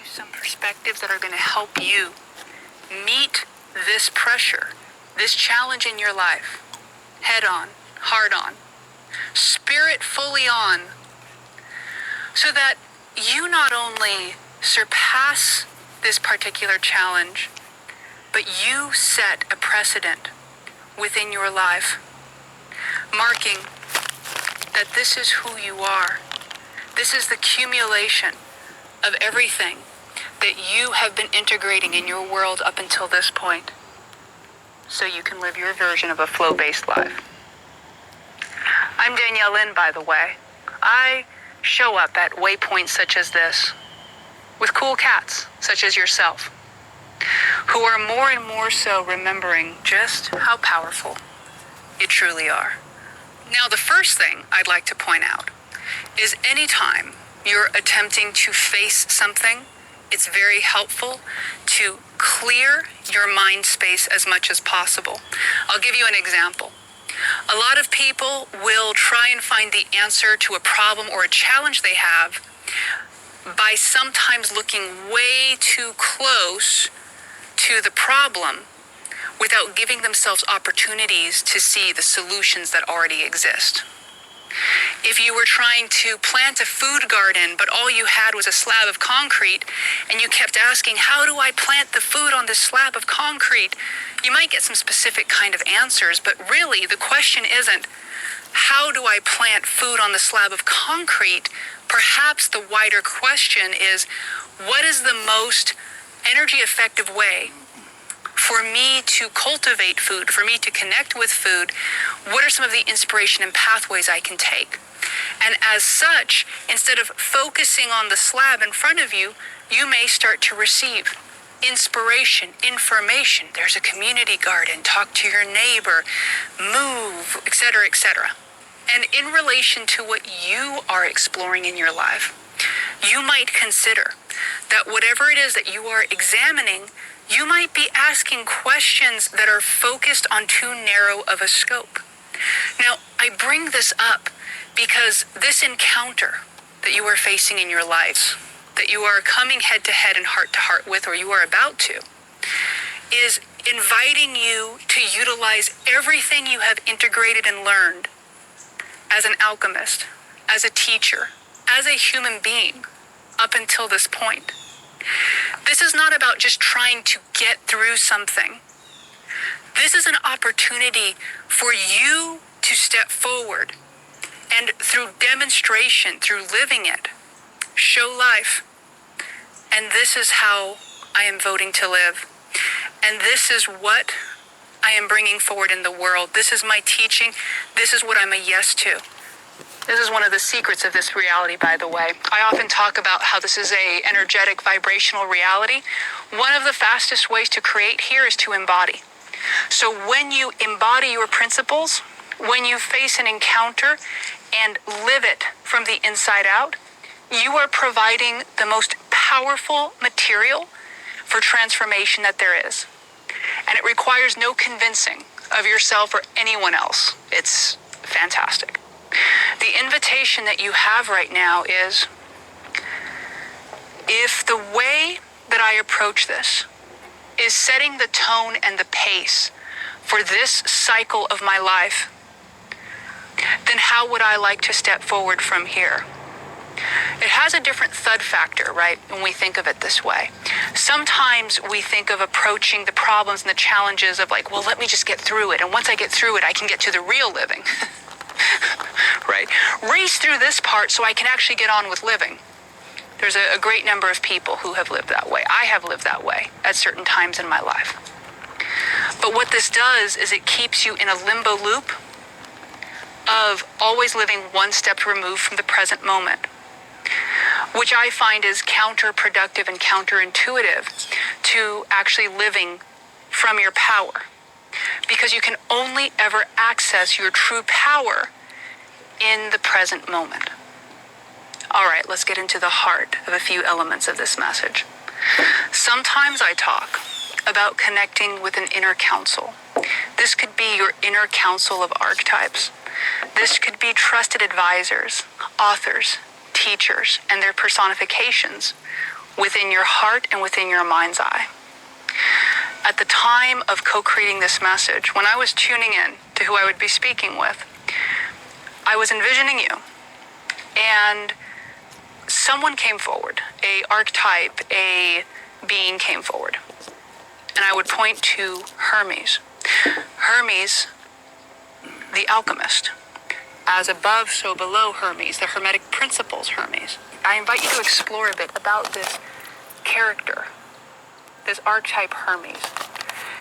you some perspectives that are going to help you meet this pressure, this challenge in your life, head on, heart on, spirit fully on, so that you not only surpass this particular challenge, but you set a precedent within your life, marking that this is who you are. This is the accumulation of everything that you have been integrating in your world up until this point, so you can live your version of a flow-based life. I'm Danielle Lynn, by the way. I show up at waypoints such as this with cool cats such as yourself, who are more and more so remembering just how powerful you truly are. Now, the first thing I'd like to point out is anytime you're attempting to face something, it's very helpful to clear your mind space as much as possible. I'll give you an example. A lot of people will try and find the answer to a problem or a challenge they have by sometimes looking way too close to the problem without giving themselves opportunities to see the solutions that already exist. If you were trying to plant a food garden, but all you had was a slab of concrete, and you kept asking, how do I plant the food on this slab of concrete? You might get some specific kind of answers, but really the question isn't, how do I plant food on the slab of concrete? Perhaps the wider question is, what is the most energy effective way for me to cultivate food, for me to connect with food? What are some of the inspiration and pathways I can take? And as such, instead of focusing on the slab in front of you, you may start to receive inspiration, information. There's a community garden, talk to your neighbor, move, etc., etc. And in relation to what you are exploring in your life, you might consider that whatever it is that you are examining, you might be asking questions that are focused on too narrow of a scope. Now, I bring this up because this encounter that you are facing in your lives, that you are coming head to head and heart to heart with, or you are about to, is inviting you to utilize everything you have integrated and learned as an alchemist, as a teacher, as a human being up until this point. This is not about just trying to get through something. This is an opportunity for you to step forward and through demonstration, through living it, show life. And this is how I am voting to live. And this is what I am bringing forward in the world. This is my teaching. This is what I'm a yes to. This is one of the secrets of this reality, by the way. I often talk about how this is a energetic, vibrational reality. One of the fastest ways to create here is to embody. So when you embody your principles, when you face an encounter and live it from the inside out, you are providing the most powerful material for transformation that there is. And it requires no convincing of yourself or anyone else. It's fantastic. The invitation that you have right now is, if the way that I approach this is setting the tone and the pace for this cycle of my life, then how would I like to step forward from here? It has a different thud factor, right, when we think of it this way. Sometimes we think of approaching the problems and the challenges of like, well, let me just get through it. And once I get through it, I can get to the real living. Right? Race through this part so I can actually get on with living. There's a great number of people who have lived that way. I have lived that way at certain times in my life. But what this does is it keeps you in a limbo loop of always living one step removed from the present moment, which I find is counterproductive and counterintuitive to actually living from your power. Because you can only ever access your true power in the present moment. All right, let's get into the heart of a few elements of this message. Sometimes I talk about connecting with an inner council. This could be your inner council of archetypes. This could be trusted advisors, authors, teachers, and their personifications, within your heart and within your mind's eye. At the time of co-creating this message, when I was tuning in to who I would be speaking with, I was envisioning you, and someone came forward, a archetype, a being came forward, and I would point to Hermes. Hermes, the alchemist. As above, so below Hermes, the Hermetic principles Hermes. I invite you to explore a bit about this character, this archetype Hermes.